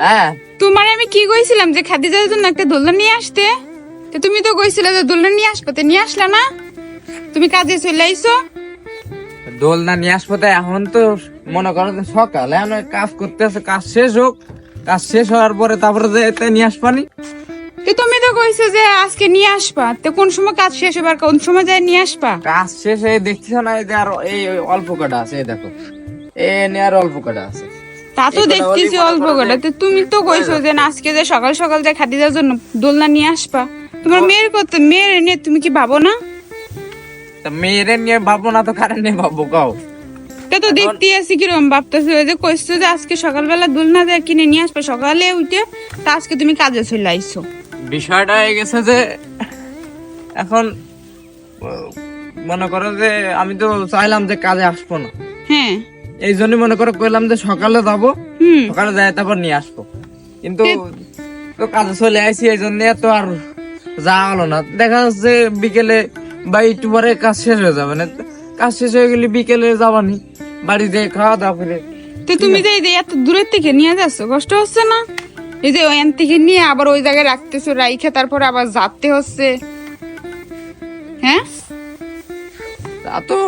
হ্যাঁ তোমার আমি কি কইছিলাম যে খাদিজার জন্য একটা দোলনা নিয়ে আসতে, তো তুমি তো কইছিলে যে দোলনা নিয়ে আসবে, তো নিয়ে আসলা না? তুমি কাজে চলে আইছো। দোলনা নিয়ে আসবো তো এখন তো মনে করো যে সকাল, এখন ওই কাজ করতেছে, কাজ শেষ হোক, কাজ শেষ হওয়ার পরে তারপরে যে এটা নিয়ে আসবানি। তো তুমি তো কইছো যে আজকে নিয়ে আসবা, তো কোন সময় কাজ শেষ হবে আর কোন সময় যায় নিয়ে আসবা? কাজ শেষ হয়ে দেখছো না এই যে আর এই অল্প কটা আছে, এই দেখো এ নিয়ে আর অল্প কটা আছে। তা তো এই কটা দেখতেছি হলেই মনে অল্প করো করে, যে- তো তুমি তো কইছো যে না, আজকে যে সকাল সকাল যে খাদিজার জন্য দোলনা নিয়ে আসবা। তোমার মেয়ের কথা, মেয়ের নিয়ে তুমি কি ভাবো না? তা মেয়েরে নিয়ে ভাববো না তো কারে নিয়ে ভাববো কাও? তা তো দেখতে আছি কিরকম ভাবতেছো, ওই যে কইছো যে আজকে সকালবেলা দোলনা দিয়ে কিনে নিয়ে আসবে সকালে উঠে, তা আজকে তুমি কাজে চলে আইছো। বিষয়টা হয়ে গেছে যে এখন মনে করো যে আমি তো চাইলাম যে কাজে আসবো না, হ্যাঁ। এই জন্য মনে করো কইলাম যে সকালে যাবো, হুম। সকালে যাই তারপর নিয়ে আসবো, কিন্তু তো কাজে চলে আসি, এই জন্য তো আর যাওয়া হলো না। দেখা যাচ্ছে বিকেলে বা একটু পরে কাজ শেষ হয়ে যাবে না, কাজ শেষ হয়ে গেলে বিকেলে যাবানি, বাড়িতে খাওয়া দাওয়া করে। তো তুমি যে এই যে এত দূরের থেকে নিয়ে যাচ্ছ, কষ্ট হচ্ছে না? এই যে ওই থেকে নিয়ে আবার ওই জায়গায় রাখতেছো, রাইখে তারপর আবার যাতে হচ্ছে। হ্যাঁ, তা তো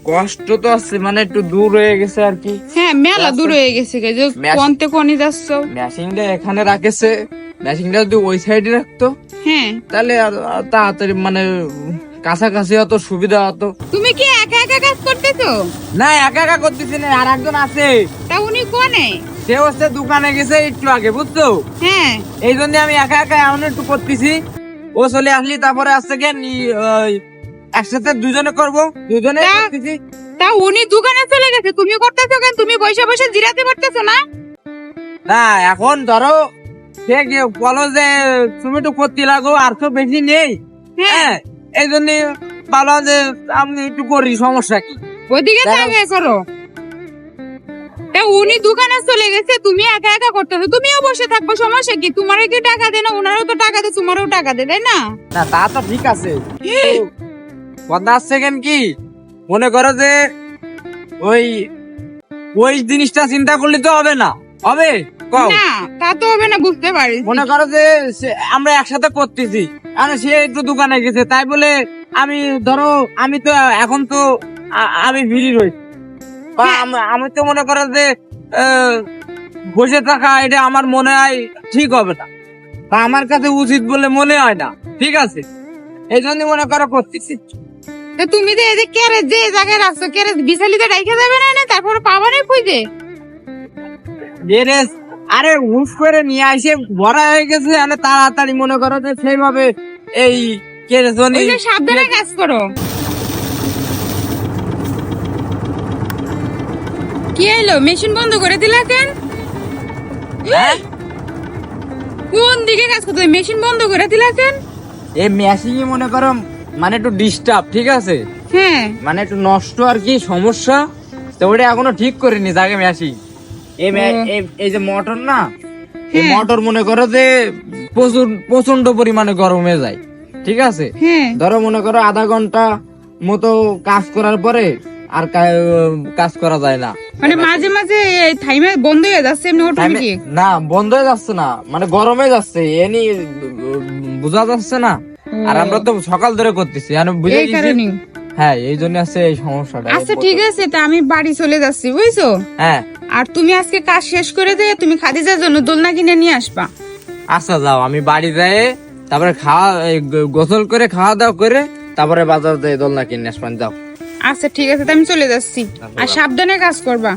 কষ্ট তো আছে, মানে একটু দূর হয়ে গেছে আর কি। হ্যাঁ, মেলা দূর হয়ে গেছে, যে কোনতে কোনি যাচ্ছ। মেশিনটা এখানে রাখেছে, মেশিনটা যদি ওই সাইডে রাখতো হ্যাঁ, তাহলে আর তাড়াতাড়ি মানে কাছাকাছি হতো, সুবিধা হতো। তুমি কি একা একা কাজ করতেছো? না একা একা করতেছি না, আর একজন আছে, তা উনি কোনে? সে হচ্ছে দোকানে গেছে একটু আগে, বুঝছো? হ্যাঁ। এই জন্য আমি একা একা এমন একটু করতেছি, ও চলে আসলি তারপরে আসছে কেন একসাথে দুজনে করবো, দুজনে করতেছি। তা উনি দোকানে চলে গেছে, তুমি করতেছো কেন? তুমি বসে বসে জিরাতে পারতেছো না? না এখন ধরো সে বলো যে তুমি একটু করতে লাগো, আর তো বেশি নেই, হ্যাঁ এই জন্য ভালো যে আমি একটু করি, সমস্যা কি? ওইদিকে তাকিয়ে করো। তা উনি দোকানে চলে গেছে, তুমি একা একা করতেছো, তুমিও বসে থাকবো, সমস্যা কি? তোমারও কি টাকা দেয় না? ওনারও তো টাকা দেয়, তোমারও টাকা দেয়, তাই না? না তা তো ঠিক আছে, কথা আসছে কেন কি, মনে করো যে ওই ওই জিনিসটা চিন্তা করলে তো হবে না, হবে কও? না, তা তো হবে না, বুঝতে পারি। মনে করো যে আমরা একসাথে করতেছি, আর সে একটু দোকানে গেছে, তাই বলে আমি ধরো আমি তো এখন তো আমি ভিড়ি রয়েছি, বা আমি তো মনে করো যে বসে থাকা এটা আমার মনে হয় ঠিক হবে না, বা আমার কাছে উচিত বলে মনে হয় না, ঠিক আছে? এই জন্য মনে করো করতেছি। তো তুমি যে এই যে ক্যারেজ যে জায়গায় রাখছো, ক্যারেজ বিছালিতে রেখে যাবে না, না তারপরে পাবা না খুঁজে? গ্যারেজ আরে হুশ করে নিয়ে আসে ভরা হয়ে গেছে, মানে তাড়াতাড়ি মনে করো যে সেইভাবে এই গ্যারেজ ওই যে সাবধানে কাজ করো। কি এলো, মেশিন বন্ধ করে দিলা কেন? হ্যাঁ? কোন দিকে কাজ করতে, মেশিন বন্ধ করে দিলা কেন? এই মেশিন মনে করো মানে একটু ডিস্টার্ব, ঠিক আছে, হ্যাঁ। মানে একটু নষ্ট আর কি, সমস্যা, তো ওটা এখনো ঠিক করিনি যাকে মেশিন। এই যে মোটর না, এই মোটর মনে করো যে প্রচন্ড পরিমাণে গরম হয়ে যায়, ঠিক আছে? হ্যাঁ। ধরো মনে করো আধা ঘন্টা মতো কাজ করার পরে আর কাজ করা যায় না, মানে মাঝে মাঝে থাইমে বন্ধ হয়ে যাচ্ছে এমনি অটোমেটিক? না বন্ধ হয়ে যাচ্ছে না, মানে গরম হয়ে যাচ্ছে, এনি বোঝা যাচ্ছে না, আর আমরা তো সকাল ধরে করতেছি, আমি বুঝে এই গেছি। কারণে? হ্যাঁ এই জন্য আছে এই সমস্যাটা। আচ্ছা ঠিক আছে, তা আমি বাড়ি চলে যাচ্ছি, বুঝছো? হ্যাঁ আর তুমি আজকে কাজ শেষ করে দিয়ে তুমি খাদিজার জন্য দোলনা কিনে নিয়ে আসবা। আচ্ছা যাও, আমি বাড়ি যাই, তারপরে গোসল করে খাওয়া দাওয়া করে তারপরে বাজার যাই দোলনা কিনে আসবেন, যাও। আচ্ছা ঠিক আছে, তা আমি চলে যাচ্ছি, আর সাবধানে কাজ করবা।